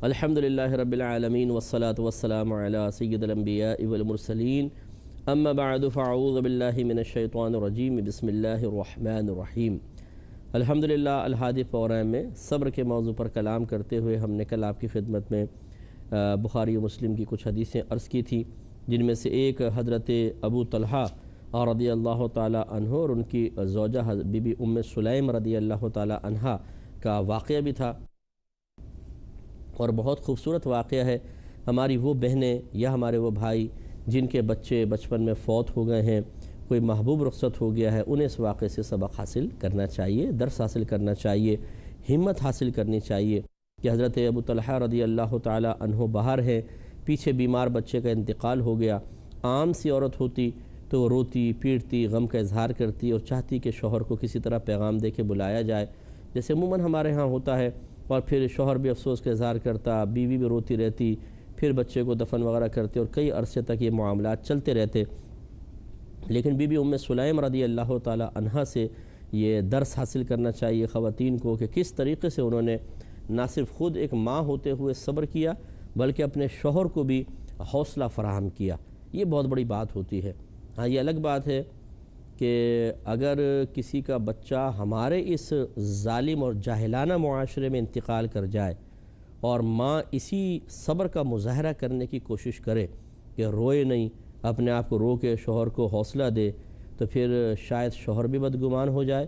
الحمدللہ رب العالمین والصلاة والسلام علی سید الانبیاء والمرسلین اما بعد فاعوذ باللہ من الشیطان الرجیم بسم اللہ الرحمن الرحیم۔ الحمدللہ الہادی پروگرام میں صبر کے موضوع پر کلام کرتے ہوئے ہم نے کل آپ کی خدمت میں بخاری و مسلم کی کچھ حدیثیں عرض کی تھی، جن میں سے ایک حضرت ابو طلحہ رضی اللہ تعالی عنہ اور ان کی زوجہ بی بی ام سلیم رضی اللہ تعالی عنہا کا واقعہ بھی تھا، اور بہت خوبصورت واقعہ ہے۔ ہماری وہ بہنیں یا ہمارے وہ بھائی جن کے بچے بچپن میں فوت ہو گئے ہیں، کوئی محبوب رخصت ہو گیا ہے، انہیں اس واقعے سے سبق حاصل کرنا چاہیے، درس حاصل کرنا چاہیے، ہمت حاصل کرنی چاہیے کہ حضرت ابو طلحہ رضی اللہ تعالی عنہ باہر ہیں، پیچھے بیمار بچے کا انتقال ہو گیا۔ عام سی عورت ہوتی تو وہ روتی پیٹتی، غم کا اظہار کرتی اور چاہتی کہ شوہر کو کسی طرح پیغام دے کے بلایا جائے، جیسے عموماً ہمارے ہاں ہوتا ہے، اور پھر شوہر بھی افسوس کا اظہار کرتا، بیوی بھی روتی رہتی، پھر بچے کو دفن وغیرہ کرتے اور کئی عرصے تک یہ معاملات چلتے رہتے۔ لیکن بی بی ام سلیم رضی اللہ تعالی عنہا سے یہ درس حاصل کرنا چاہیے خواتین کو کہ کس طریقے سے انہوں نے نہ صرف خود ایک ماں ہوتے ہوئے صبر کیا، بلکہ اپنے شوہر کو بھی حوصلہ فراہم کیا۔ یہ بہت بڑی بات ہوتی ہے۔ ہاں، یہ الگ بات ہے کہ اگر کسی کا بچہ ہمارے اس ظالم اور جاہلانہ معاشرے میں انتقال کر جائے اور ماں اسی صبر کا مظاہرہ کرنے کی کوشش کرے کہ روئے نہیں، اپنے آپ کو رو کے شوہر کو حوصلہ دے، تو پھر شاید شوہر بھی بدگمان ہو جائے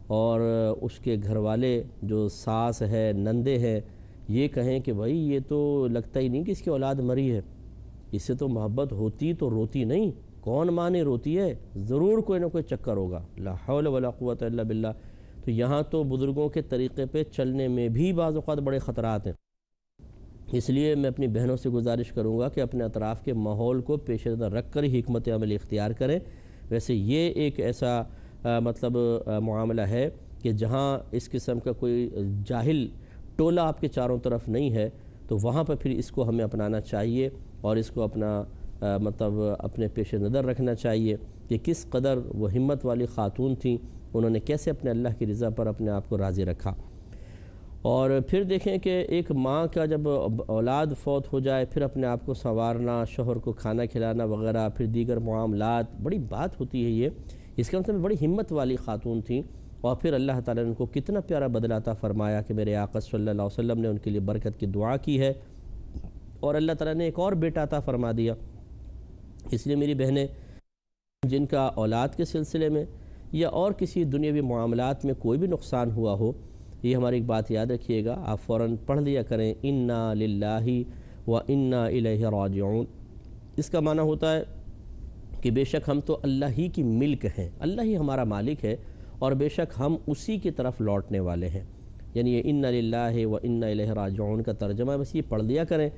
اور اس کے گھر والے جو ساس ہے، نندے ہیں، یہ کہیں کہ بھائی یہ تو لگتا ہی نہیں کہ اس کی اولاد مری ہے، اس سے تو محبت ہوتی تو روتی نہیں، کون ماں نہیں روتی ہے، ضرور کوئی نہ کوئی چکر ہوگا، لا حول ولا قوت الا باللہ۔ تو یہاں تو بزرگوں کے طریقے پہ چلنے میں بھی بعض اوقات بڑے خطرات ہیں، اس لیے میں اپنی بہنوں سے گزارش کروں گا کہ اپنے اطراف کے ماحول کو پیش نظر رکھ کر ہی حکمت عملی اختیار کریں۔ ویسے یہ ایک ایسا معاملہ ہے کہ جہاں اس قسم کا کوئی جاہل ٹولہ آپ کے چاروں طرف نہیں ہے، تو وہاں پر پھر اس کو ہمیں اپنانا چاہیے اور اس کو اپنے پیش نظر رکھنا چاہیے کہ کس قدر وہ ہمت والی خاتون تھیں، انہوں نے کیسے اپنے اللہ کی رضا پر اپنے آپ کو راضی رکھا۔ اور پھر دیکھیں کہ ایک ماں کا جب اولاد فوت ہو جائے، پھر اپنے آپ کو سنوارنا، شوہر کو کھانا کھلانا وغیرہ، پھر دیگر معاملات، بڑی بات ہوتی ہے یہ۔ اس کا مطلب بڑی ہمت والی خاتون تھیں، اور پھر اللہ تعالیٰ نے ان کو کتنا پیارا بدلہ عطا فرمایا کہ میرے آقا صلی اللہ علیہ وسلم نے ان کے لیے برکت کی دعا کی ہے، اور اللہ تعالیٰ نے ایک اور بیٹا عطا فرما دیا۔ اس لیے میری بہنیں جن کا اولاد کے سلسلے میں یا اور کسی دنیاوی معاملات میں کوئی بھی نقصان ہوا ہو، یہ ہماری ایک بات یاد رکھیے گا، آپ فوراً پڑھ لیا کریں انا للہ و انا الیہ راجعون۔ اس کا معنی ہوتا ہے کہ بے شک ہم تو اللہ ہی کی ملک ہیں، اللہ ہی ہمارا مالک ہے، اور بے شک ہم اسی کی طرف لوٹنے والے ہیں۔ یعنی یہ انا للہ و انا الیہ راجعون کا ترجمہ ہے، بس یہ پڑھ لیا کریں۔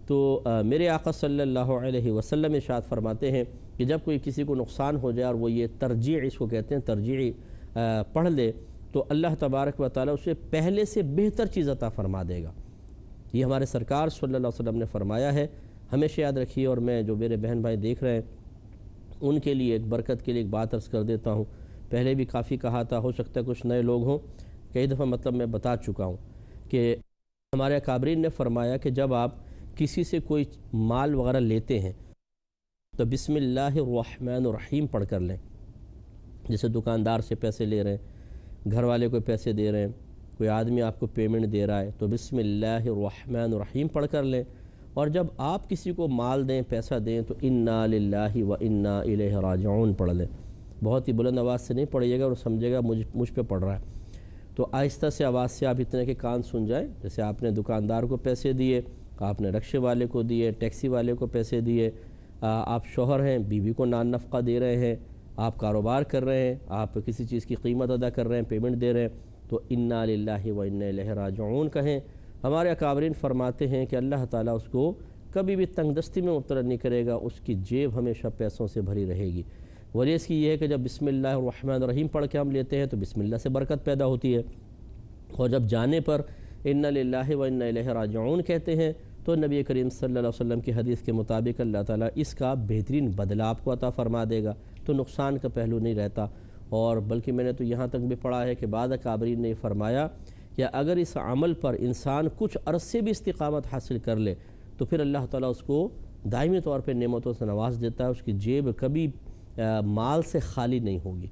تو میرے آقا صلی اللہ علیہ وسلم ارشاد فرماتے ہیں کہ جب کوئی کسی کو نقصان ہو جائے اور وہ یہ ترجیع، اس کو کہتے ہیں ترجیعی، پڑھ لے، تو اللہ تبارک و تعالیٰ اسے پہلے سے بہتر چیز عطا فرما دے گا۔ یہ ہمارے سرکار صلی اللہ علیہ وسلم نے فرمایا ہے، ہمیشہ یاد رکھیے۔ اور میں جو میرے بہن بھائی دیکھ رہے ہیں ان کے لیے ایک برکت کے لیے ایک بات عرض کر دیتا ہوں، پہلے بھی کافی کہا تھا، ہو سکتا ہے کچھ نئے لوگ ہوں، کئی دفعہ میں بتا چکا ہوں کہ ہمارے اکابرین نے فرمایا کہ جب آپ کسی سے کوئی مال وغیرہ لیتے ہیں تو بسم اللہ الرحمن الرحیم پڑھ کر لیں۔ جیسے دکاندار سے پیسے لے رہے ہیں، گھر والے کو پیسے دے رہے ہیں، کوئی آدمی آپ کو پیمنٹ دے رہا ہے، تو بسم اللہ الرحمن الرحیم پڑھ کر لیں۔ اور جب آپ کسی کو مال دیں، پیسہ دیں، تو انا للہ و انا الیہ راجعون پڑھ لیں۔ بہت ہی بلند آواز سے نہیں پڑھیے گا اور سمجھے گا مجھ پہ پڑھ رہا ہے، تو آہستہ سے آواز سے آپ اتنے کے کان سن جائیں۔ جیسے آپ نے دکاندار کو پیسے دیے، آپ نے رکشے والے کو دیے، ٹیکسی والے کو پیسے دیے، آپ شوہر ہیں، بیوی کو نان نفقہ دے رہے ہیں، آپ کاروبار کر رہے ہیں، آپ کسی چیز کی قیمت ادا کر رہے ہیں، پیمنٹ دے رہے ہیں، تو انا للہ و انا الیہ راجعون کہیں۔ ہمارے اکابرین فرماتے ہیں کہ اللہ تعالیٰ اس کو کبھی بھی تنگ دستی میں مبتلا نہیں کرے گا، اس کی جیب ہمیشہ پیسوں سے بھری رہے گی۔ وجہ اس کی یہ ہے کہ جب بسم اللہ الرحمن الرحیم پڑھ کے ہم لیتے ہیں تو بسم اللہ سے برکت پیدا ہوتی ہے، اور جب جانے پر انا للہ و انا الیہ راجعون کہتے ہیں تو نبی کریم صلی اللہ علیہ وسلم کی حدیث کے مطابق اللہ تعالیٰ اس کا بہترین بدلہ آپ کو عطا فرما دے گا، تو نقصان کا پہلو نہیں رہتا۔ اور بلکہ میں نے تو یہاں تک بھی پڑھا ہے کہ بعض اکابرین نے فرمایا کہ یا اگر اس عمل پر انسان کچھ عرصے بھی استقامت حاصل کر لے تو پھر اللہ تعالیٰ اس کو دائمی طور پہ نعمتوں سے نواز دیتا ہے، اس کی جیب کبھی مال سے خالی نہیں ہوگی۔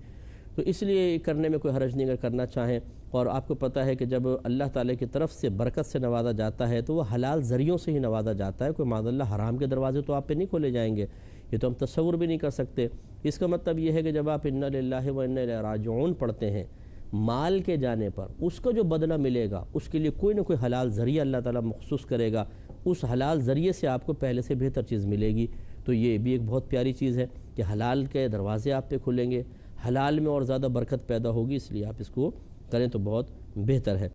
تو اس لیے کرنے میں کوئی حرج نہیں اگر کرنا چاہیں۔ اور آپ کو پتہ ہے کہ جب اللہ تعالیٰ کی طرف سے برکت سے نوازا جاتا ہے تو وہ حلال ذریعوں سے ہی نوازا جاتا ہے، کوئی معاذ اللہ حرام کے دروازے تو آپ پہ نہیں کھولے جائیں گے، یہ تو ہم تصور بھی نہیں کر سکتے۔ اس کا مطلب یہ ہے کہ جب آپ انا للہ و انا الیہ راجعون پڑھتے ہیں، مال کے جانے پر اس کا جو بدلہ ملے گا اس کے لیے کوئی نہ کوئی حلال ذریعہ اللہ تعالیٰ مخصوص کرے گا، اس حلال ذریعے سے آپ کو پہلے سے بہتر چیز ملے گی۔ تو یہ بھی ایک بہت پیاری چیز ہے کہ حلال کے دروازے آپ پہ کھلیں گے، حلال میں اور زیادہ برکت پیدا ہوگی، اس لیے آپ اس کو کریں تو بہت بہتر ہے۔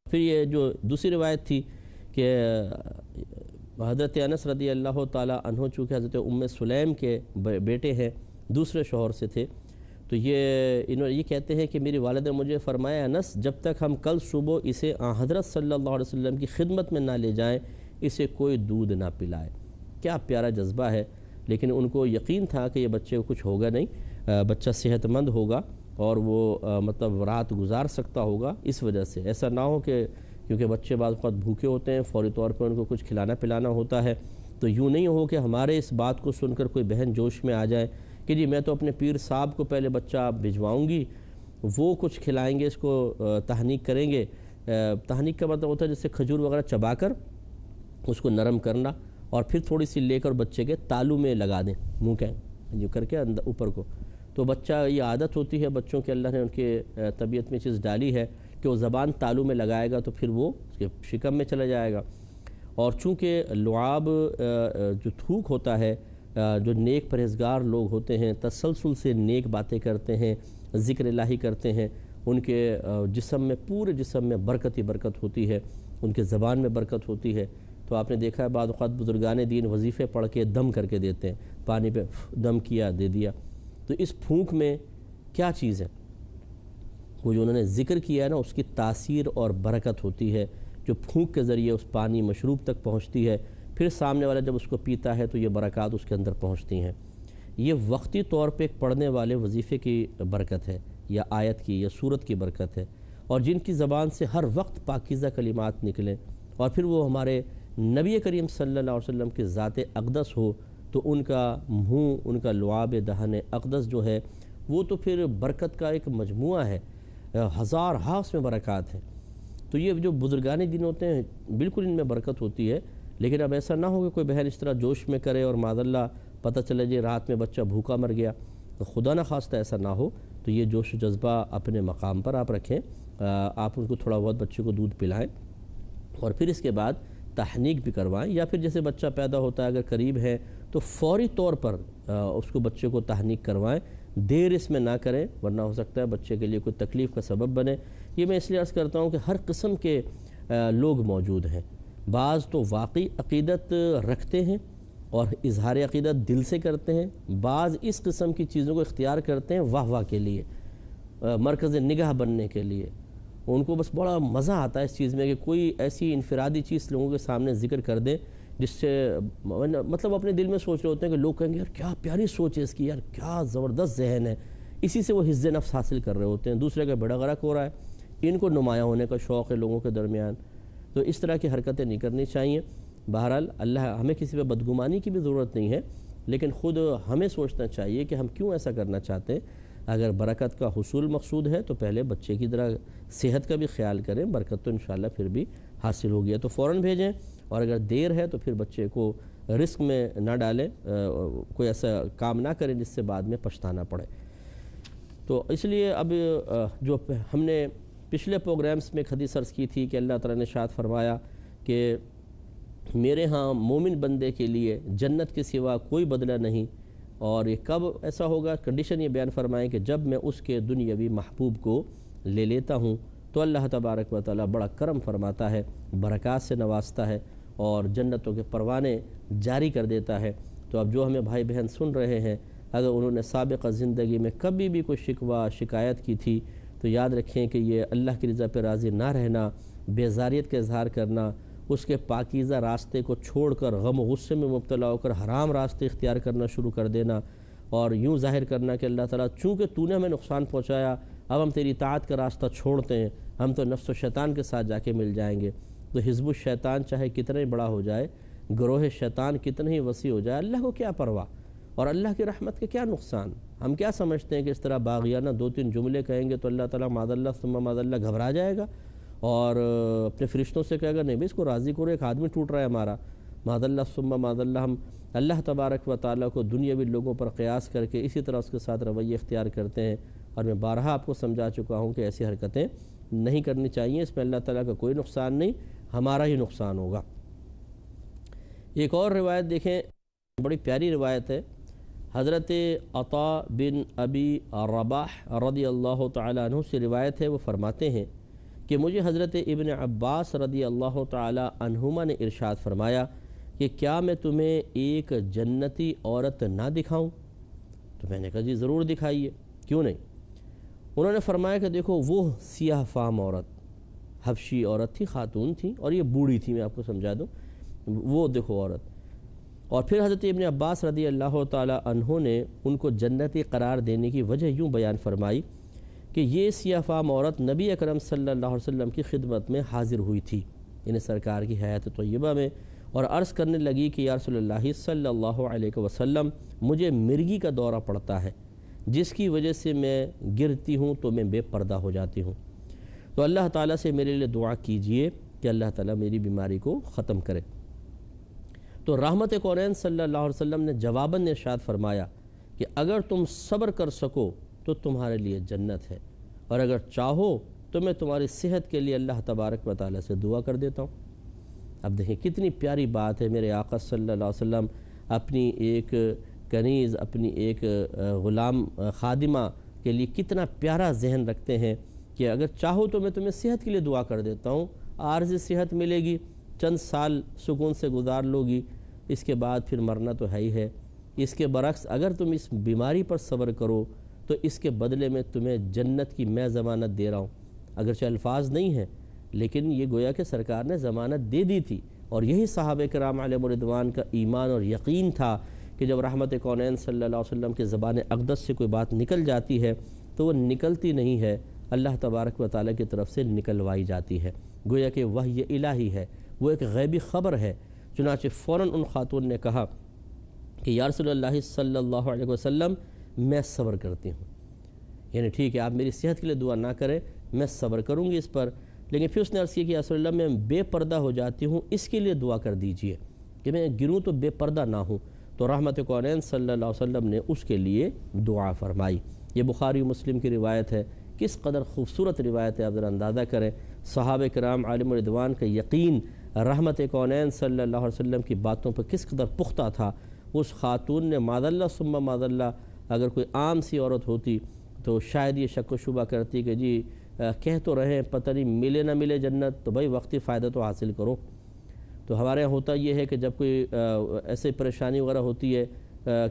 پھر یہ جو دوسری روایت تھی کہ حضرت انس رضی اللہ تعالیٰ عنہ چونکہ حضرت ام سلیم کے بیٹے ہیں، دوسرے شوہر سے تھے، تو یہ کہتے ہیں کہ میری والد نے مجھے فرمایا، انس جب تک ہم کل صبح اسے حضرت صلی اللہ علیہ وسلم کی خدمت میں نہ لے جائیں اسے کوئی دودھ نہ پلائے۔ کیا پیارا جذبہ ہے، لیکن ان کو یقین تھا کہ یہ بچے کو کچھ ہوگا نہیں، بچہ صحت مند ہوگا اور وہ مطلب رات گزار سکتا ہوگا، اس وجہ سے ایسا نہ ہو کہ کیونکہ بچے بعض وقت بھوکے ہوتے ہیں، فوری طور پر ان کو کچھ کھلانا پلانا ہوتا ہے، تو یوں نہیں ہو کہ ہمارے اس بات کو سن کر کوئی بہن جوش میں آ جائے کہ جی میں تو اپنے پیر صاحب کو پہلے بچہ بھجواؤں گی، وہ کچھ کھلائیں گے، اس کو تحنیک کریں گے۔ تحنیک کا مطلب ہوتا ہے جیسے کھجور وغیرہ چبا کر اس کو نرم کرنا اور پھر تھوڑی سی لے کر بچے کے تالو میں لگا دیں، منہ کے یوں کر کے اندر اوپر کو، تو بچہ یہ عادت ہوتی ہے بچوں کے، اللہ نے ان کے طبیعت میں چیز ڈالی ہے کہ وہ زبان تالو میں لگائے گا تو پھر وہ اس کے شکم میں چلا جائے گا۔ اور چونکہ لعاب جو تھوک ہوتا ہے، جو نیک پرہیزگار لوگ ہوتے ہیں تسلسل سے نیک باتیں کرتے ہیں، ذکر الہی کرتے ہیں، ان کے جسم میں، پورے جسم میں برکت ہی برکت ہوتی ہے، ان کے زبان میں برکت ہوتی ہے۔ تو آپ نے دیکھا ہے بعض اوقات بزرگان دین وظیفے پڑھ کے دم کر کے دیتے ہیں، پانی پہ دم کیا دے دیا، تو اس پھونک میں کیا چیز ہے؟ وہ جو انہوں نے ذکر کیا ہے نا، اس کی تاثیر اور برکت ہوتی ہے، جو پھونک کے ذریعے اس پانی مشروب تک پہنچتی ہے، پھر سامنے والا جب اس کو پیتا ہے تو یہ برکات اس کے اندر پہنچتی ہیں۔ یہ وقتی طور پہ ایک پڑھنے والے وظیفے کی برکت ہے، یا آیت کی یا سورت کی برکت ہے، اور جن کی زبان سے ہر وقت پاکیزہ کلمات نکلیں اور پھر وہ ہمارے نبی کریم صلی اللہ علیہ وسلم کے ذات اقدس ہو، تو ان کا منہ، ان کا لعاب دہن اقدس جو ہے وہ تو پھر برکت کا ایک مجموعہ ہے، ہزار ہاس میں برکات ہیں۔ تو یہ جو بزرگان دین ہوتے ہیں بالکل ان میں برکت ہوتی ہے، لیکن اب ایسا نہ ہو کہ کوئی بہن اس طرح جوش میں کرے اور معاذ اللہ پتہ چلے جی رات میں بچہ بھوکا مر گیا، تو خدا نہ خواستہ ایسا نہ ہو، تو یہ جوش و جذبہ اپنے مقام پر آپ رکھیں، آپ ان کو تھوڑا بہت بچے کو دودھ پلائیں اور پھر اس کے بعد تحنیک بھی کروائیں، یا پھر جیسے بچہ پیدا ہوتا ہے اگر قریب ہے تو فوری طور پر اس کو بچے کو تحنیک کروائیں، دیر اس میں نہ کریں ورنہ ہو سکتا ہے بچے کے لیے کوئی تکلیف کا سبب بنے۔ یہ میں اس لیے عرض کرتا ہوں کہ ہر قسم کے لوگ موجود ہیں، بعض تو واقعی عقیدت رکھتے ہیں اور اظہار عقیدت دل سے کرتے ہیں، بعض اس قسم کی چیزوں کو اختیار کرتے ہیں واہ واہ کے لیے، مرکز نگاہ بننے کے لیے، ان کو بس بڑا مزہ آتا ہے اس چیز میں کہ کوئی ایسی انفرادی چیز لوگوں کے سامنے ذکر کر دیں جس سے مطلب اپنے دل میں سوچ رہے ہوتے ہیں کہ لوگ کہیں گے یار کیا پیاری سوچ ہے اس کی، یار کیا زبردست ذہن ہے، اسی سے وہ حفظ نفس حاصل کر رہے ہوتے ہیں، دوسرے کا بڑا غرق ہو رہا ہے، ان کو نمایاں ہونے کا شوق ہے لوگوں کے درمیان، تو اس طرح کی حرکتیں نہیں کرنی چاہیے۔ بہرحال اللہ ہمیں کسی پہ بدگمانی کی بھی ضرورت نہیں ہے، لیکن خود ہمیں سوچنا چاہیے کہ ہم کیوں ایسا کرنا چاہتے ہیں۔ اگر برکت کا حصول مقصود ہے تو پہلے بچے کی طرح صحت کا بھی خیال کریں، برکت تو انشاءاللہ پھر بھی حاصل ہوگی، تو فوراً بھیجیں، اور اگر دیر ہے تو پھر بچے کو رسک میں نہ ڈالیں، کوئی ایسا کام نہ کریں جس سے بعد میں پچھتانا پڑے۔ تو اس لیے اب جو ہم نے پچھلے پروگرامز میں حدیث عرض کی تھی کہ اللہ تعالیٰ نے ارشاد فرمایا کہ میرے ہاں مومن بندے کے لیے جنت کے سوا کوئی بدلہ نہیں، اور یہ کب ایسا ہوگا، کنڈیشن یہ بیان فرمائیں کہ جب میں اس کے دنیاوی محبوب کو لے لیتا ہوں تو اللہ تبارک و تعالیٰ بڑا کرم فرماتا ہے، برکات سے نوازتا ہے اور جنتوں کے پروانے جاری کر دیتا ہے۔ تو اب جو ہمیں بھائی بہن سن رہے ہیں اگر انہوں نے سابقہ زندگی میں کبھی بھی کوئی شکوہ شکایت کی تھی تو یاد رکھیں کہ یہ اللہ کی رضا پہ راضی نہ رہنا، بیزاریت کا اظہار کرنا، اس کے پاکیزہ راستے کو چھوڑ کر غم و غصے میں مبتلا ہو کر حرام راستے اختیار کرنا شروع کر دینا، اور یوں ظاہر کرنا کہ اللہ تعالیٰ چونکہ تو نے ہمیں نقصان پہنچایا اب ہم تیری اطاعت کا راستہ چھوڑتے ہیں، ہم تو نفس و شیطان کے ساتھ جا کے مل جائیں گے۔ تو حزب الشیطان چاہے کتنا ہی بڑا ہو جائے، گروہ شیطان کتنا ہی وسیع ہو جائے، اللہ کو کیا پرواہ اور اللہ کی رحمت کے کیا نقصان۔ ہم کیا سمجھتے ہیں کہ اس طرح باغیانہ 2-3 جملے کہیں گے تو اللہ تعالیٰ معاذ اللہ ثم معاذ اللہ گھبرا جائے گا اور اپنے فرشتوں سے کہے گا نہیں بھئی اس کو راضی کرو، ایک آدمی ٹوٹ رہا ہے ہمارا، معاذ اللہ ثم معاذ اللہ۔ ہم اللہ تبارک و تعالیٰ کو دنیاوی لوگوں پر قیاس کر کے اسی طرح اس کے ساتھ رویے اختیار کرتے ہیں، اور میں بارہا آپ کو سمجھا چکا ہوں کہ ایسی حرکتیں نہیں کرنی چاہیے، اس میں اللہ تعالیٰ کا کوئی نقصان نہیں، ہمارا ہی نقصان ہوگا۔ ایک اور روایت دیکھیں، بڑی پیاری روایت ہے، حضرت عطا بن ابی رباح رضی اللہ تعالیٰ عنہ سے روایت ہے، وہ فرماتے ہیں کہ مجھے حضرت ابن عباس رضی اللہ تعالیٰ عنہما نے ارشاد فرمایا کہ کیا میں تمہیں ایک جنتی عورت نہ دکھاؤں؟ تو میں نے کہا جی ضرور دکھائیے، کیوں نہیں۔ انہوں نے فرمایا کہ دیکھو وہ سیاہ فام عورت، حبشی عورت تھی، خاتون تھی، اور یہ بوڑھی تھی، میں آپ کو سمجھا دوں، وہ دیکھو عورت۔ اور پھر حضرت ابن عباس رضی اللہ تعالی عنہ نے ان کو جنتی قرار دینے کی وجہ یوں بیان فرمائی کہ یہ سیاہ فام عورت نبی اکرم صلی اللہ علیہ وسلم کی خدمت میں حاضر ہوئی تھی، یعنی سرکار کی حیات طیبہ میں، اور عرض کرنے لگی کہ یا رسول اللہ صلی اللہ علیہ وسلم مجھے مرگی کا دورہ پڑتا ہے، جس کی وجہ سے میں گرتی ہوں تو میں بے پردہ ہو جاتی ہوں، تو اللہ تعالیٰ سے میرے لیے دعا کیجئے کہ اللہ تعالیٰ میری بیماری کو ختم کرے۔ تو رحمت کونین صلی اللہ علیہ وسلم نے جواباً ارشاد فرمایا کہ اگر تم صبر کر سکو تو تمہارے لیے جنت ہے، اور اگر چاہو تو میں تمہاری صحت کے لیے اللہ تبارک و تعالیٰ سے دعا کر دیتا ہوں۔ اب دیکھیں کتنی پیاری بات ہے، میرے آقا صلی اللہ علیہ وسلم اپنی ایک کنیز، اپنی ایک غلام خادمہ کے لیے کتنا پیارا ذہن رکھتے ہیں کہ اگر چاہو تو میں تمہیں صحت کے لیے دعا کر دیتا ہوں، عارضی صحت ملے گی، چند سال سکون سے گزار لوگی، اس کے بعد پھر مرنا تو ہے ہی ہے۔ اس کے برعکس اگر تم اس بیماری پر صبر کرو تو اس کے بدلے میں تمہیں جنت کی میں ضمانت دے رہا ہوں۔ اگرچہ الفاظ نہیں ہیں لیکن یہ گویا کہ سرکار نے ضمانت دے دی تھی، اور یہی صحابہ کرام علیہم رضوان کا ایمان اور یقین تھا کہ جب رحمت کونین صلی اللہ علیہ وسلم کے زبان اقدس سے کوئی بات نکل جاتی ہے تو وہ نکلتی نہیں ہے، اللہ تبارک و تعالیٰ کی طرف سے نکلوائی جاتی ہے، گویا کہ وحی الہی ہے، وہ ایک غیبی خبر ہے۔ چنانچہ فوراً ان خاتون نے کہا کہ یا رسول اللہ صلی اللہ علیہ وسلم میں صبر کرتی ہوں، یعنی ٹھیک ہے آپ میری صحت کے لیے دعا نہ کریں، میں صبر کروں گی اس پر، لیکن پھر اس نے عرض کیا کہ یا رسول اللہ میں بے پردہ ہو جاتی ہوں، اس کے لیے دعا کر دیجئے کہ میں گروں تو بے پردہ نہ ہوں۔ تو رحمت کونین صلی اللہ علیہ وسلم نے اس کے لیے دعا فرمائی۔ یہ بخاری و مسلم کی روایت ہے، کس قدر خوبصورت روایت ہے، آپ ذرا اندازہ کریں صحابہ کرام علیہم رضوان کا یقین رحمت کونین صلی اللہ علیہ وسلم کی باتوں پر کس قدر پختہ تھا۔ اس خاتون نے معاذ اللہ ثم معاذ اللہ اگر کوئی عام سی عورت ہوتی تو شاید یہ شک و شبہ کرتی کہ جی کہہ تو رہے پتہ نہیں ملے نہ ملے جنت، تو بھائی وقتی فائدہ تو حاصل کرو۔ تو ہمارے یہاں ہوتا یہ ہے کہ جب کوئی ایسے پریشانی وغیرہ ہوتی ہے،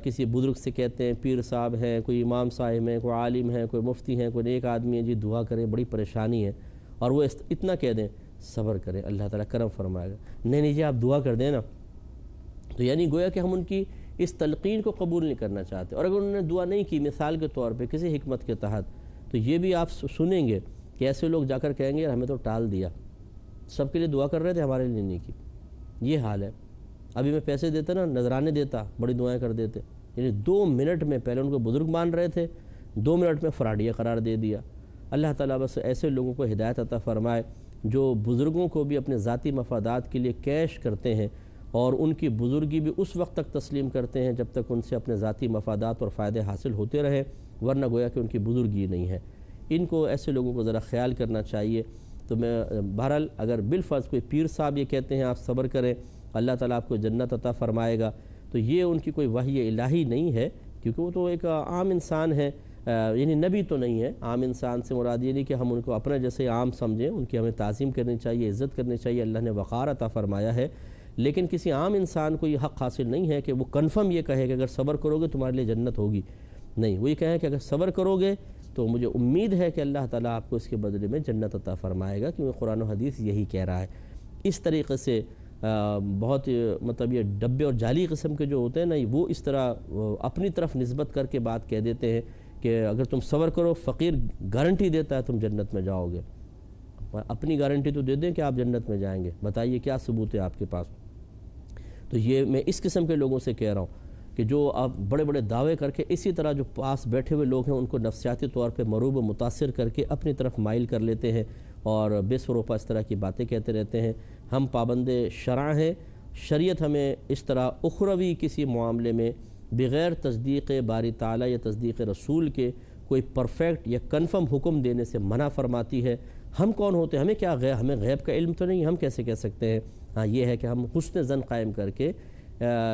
کسی بزرگ سے کہتے ہیں، پیر صاحب ہیں، کوئی امام صاحب ہیں، کوئی عالم ہیں، کوئی مفتی ہیں، کوئی نیک آدمی ہیں، جی دعا کریں بڑی پریشانی ہے، اور وہ اتنا کہہ دیں صبر کریں اللہ تعالیٰ کرم فرمائے گا، نہیں جی آپ دعا کر دیں نا، تو یعنی گویا کہ ہم ان کی اس تلقین کو قبول نہیں کرنا چاہتے، اور اگر انہوں نے دعا نہیں کی مثال کے طور پہ کسی حکمت کے تحت، تو یہ بھی آپ سنیں گے کہ ایسے لوگ جا کر کہیں گے ہمیں تو ٹال دیا، سب کے لیے دعا کر رہے تھے ہمارے لیے نہیں کی، یہ حال ہے۔ ابھی میں پیسے دیتا نا، نذرانے دیتا، بڑی دعائیں کر دیتے، یعنی 2 منٹ میں پہلے ان کو بزرگ مان رہے تھے، 2 منٹ میں فراڈیہ قرار دے دیا۔ اللہ تعالیٰ بس ایسے لوگوں کو ہدایت عطا فرمائے جو بزرگوں کو بھی اپنے ذاتی مفادات کے لیے کیش کرتے ہیں، اور ان کی بزرگی بھی اس وقت تک تسلیم کرتے ہیں جب تک ان سے اپنے ذاتی مفادات اور فائدے حاصل ہوتے رہے، ورنہ گویا کہ ان کی بزرگی نہیں ہے۔ ان کو ایسے لوگوں کو ذرا خیال کرنا چاہیے۔ تو میں بہرحال اگر بالفرض کوئی پیر صاحب یہ کہتے ہیں آپ صبر کریں اللہ تعالیٰ آپ کو جنت عطا فرمائے گا، تو یہ ان کی کوئی وحی الہی نہیں ہے، کیونکہ وہ تو ایک عام انسان ہے، یعنی نبی تو نہیں ہے۔ عام انسان سے مراد یہ نہیں کہ ہم ان کو اپنے جیسے عام سمجھیں، ان کی ہمیں تعظیم کرنی چاہیے، عزت کرنی چاہیے، اللہ نے وقار عطا فرمایا ہے، لیکن کسی عام انسان کو یہ حق حاصل نہیں ہے کہ وہ کنفرم یہ کہے کہ اگر صبر کرو گے تمہارے لیے جنت ہوگی، نہیں، وہ یہ کہیں کہ اگر صبر کرو گے تو مجھے امید ہے کہ اللہ تعالیٰ آپ کو اس کے بدلے میں جنت عطا فرمائے گا، کیونکہ قرآن و حدیث یہی کہہ رہا ہے۔ اس طریقے سے بہت مطلب یہ ڈبے اور جعلی قسم کے جو ہوتے ہیں نا، وہ اس طرح اپنی طرف نسبت کر کے بات کہہ دیتے ہیں کہ اگر تم صبر کرو فقیر گارنٹی دیتا ہے تم جنت میں جاؤ گے، اپنی گارنٹی تو دے دیں کہ آپ جنت میں جائیں گے، بتائیے کیا ثبوت ہے آپ کے پاس؟ تو یہ میں اس قسم کے لوگوں سے کہہ رہا ہوں کہ جو آپ بڑے بڑے دعوے کر کے اسی طرح جو پاس بیٹھے ہوئے لوگ ہیں ان کو نفسیاتی طور پہ مروب و متاثر کر کے اپنی طرف مائل کر لیتے ہیں اور بے سروپا اس طرح کی باتیں کہتے رہتے ہیں۔ ہم پابند شرع ہیں، شریعت ہمیں اس طرح اخروی کسی معاملے میں بغیر تصدیق باری تعالیٰ یا تصدیق رسول کے کوئی پرفیکٹ یا کنفرم حکم دینے سے منع فرماتی ہے۔ ہم کون ہوتے ہیں؟ ہمیں کیا ہمیں غیب کا علم تو نہیں، ہم کیسے کہہ سکتے ہیں؟ ہاں یہ ہے کہ ہم حسن ظن قائم کر کے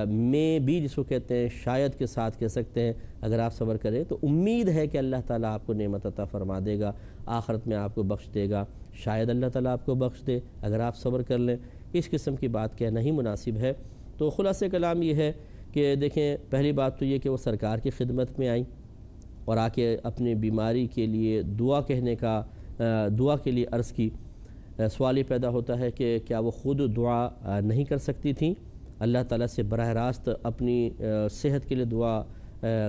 میں بھی جس کو کہتے ہیں شاید کے ساتھ کہہ سکتے ہیں اگر آپ صبر کریں تو امید ہے کہ اللہ تعالیٰ آپ کو نعمت عطا فرما دے گا، آخرت میں آپ کو بخش دے گا، شاید اللہ تعالیٰ آپ کو بخش دے اگر آپ صبر کر لیں۔ اس قسم کی بات کہنا ہی مناسب ہے۔ تو خلاصہ کلام یہ ہے کہ دیکھیں، پہلی بات تو یہ کہ وہ سرکار کی خدمت میں آئیں اور آ کے اپنی بیماری کے لیے دعا کہنے کا دعا کے لیے عرض کی۔ سوال یہ پیدا ہوتا ہے کہ کیا وہ خود دعا نہیں کر سکتی تھیں؟ اللہ تعالیٰ سے براہ راست اپنی صحت کے لیے دعا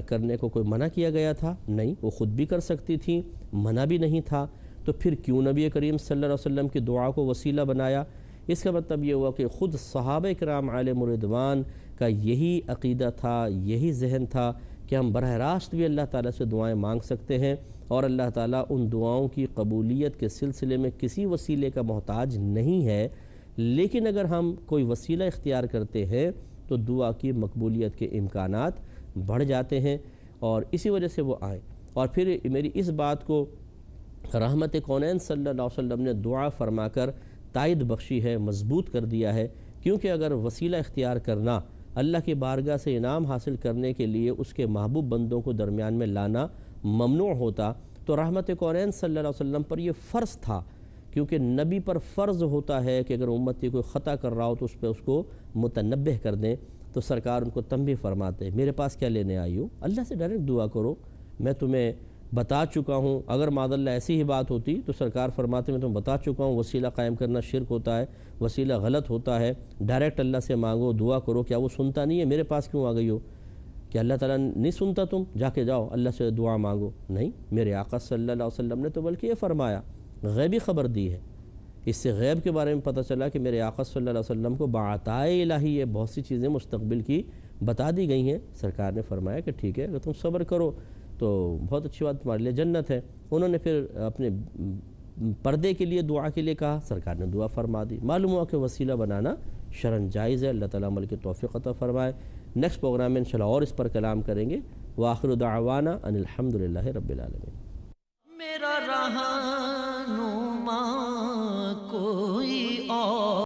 کرنے کو کوئی منع کیا گیا تھا؟ نہیں، وہ خود بھی کر سکتی تھیں، منع بھی نہیں تھا، تو پھر کیوں نبی کریم صلی اللہ علیہ وسلم کی دعا کو وسیلہ بنایا؟ اس کا مطلب یہ ہوا کہ خود صحابہ کرام علیہم رضوان کا یہی عقیدہ تھا، یہی ذہن تھا کہ ہم براہ راست بھی اللہ تعالیٰ سے دعائیں مانگ سکتے ہیں اور اللہ تعالیٰ ان دعاؤں کی قبولیت کے سلسلے میں کسی وسیلے کا محتاج نہیں ہے، لیکن اگر ہم کوئی وسیلہ اختیار کرتے ہیں تو دعا کی مقبولیت کے امکانات بڑھ جاتے ہیں، اور اسی وجہ سے وہ آئیں۔ اور پھر میری اس بات کو رحمت کونین صلی اللہ علیہ وسلم نے دعا فرما کر تائید بخشی ہے، مضبوط کر دیا ہے، کیونکہ اگر وسیلہ اختیار کرنا اللہ کی بارگاہ سے انعام حاصل کرنے کے لیے اس کے محبوب بندوں کو درمیان میں لانا ممنوع ہوتا تو رحمت کونین صلی اللہ علیہ وسلم پر یہ فرض تھا، کیونکہ نبی پر فرض ہوتا ہے کہ اگر امتی کوئی خطا کر رہا ہو تو اس پہ اس کو متنبہ کر دیں۔ تو سرکار ان کو تنبیہ فرماتے میرے پاس کیا لینے آئی ہو، اللہ سے ڈائریکٹ دعا کرو، میں تمہیں بتا چکا ہوں۔ اگر معاذ اللہ ایسی ہی بات ہوتی تو سرکار فرماتے میں تمہیں بتا چکا ہوں وسیلہ قائم کرنا شرک ہوتا ہے، وسیلہ غلط ہوتا ہے، ڈائریکٹ اللہ سے مانگو، دعا کرو۔ کیا وہ سنتا نہیں ہے؟ میرے پاس کیوں آ گئی ہو؟ کہ اللہ تعالیٰ نہیں سنتا؟ تم جا کے جاؤ اللہ سے دعا مانگو۔ نہیں، میرے آقا صلی اللہ علیہ وسلم نے تو بلکہ یہ فرمایا، غیبی خبر دی ہے۔ اس سے غیب کے بارے میں پتہ چلا کہ میرے آقا صلی اللہ علیہ وسلم کو بعطائے الہی یہ بہت سی چیزیں مستقبل کی بتا دی گئی ہیں۔ سرکار نے فرمایا کہ ٹھیک ہے، اگر تم صبر کرو تو بہت اچھی بات، تمہارے لیے جنت ہے۔ انہوں نے پھر اپنے پردے کے لیے دعا کے لیے کہا، سرکار نے دعا فرما دی۔ معلوم ہوا کہ وسیلہ بنانا شرعاً جائز ہے۔ اللہ تعالیٰ عمل کی توفیق عطا فرمائے۔ نیکسٹ پروگرام میں انشاءاللہ اور اس پر کلام کریں گے۔ وآخر دعوانا ان الحمدللہ رب العالمین۔ میرا رہنما کوئی اور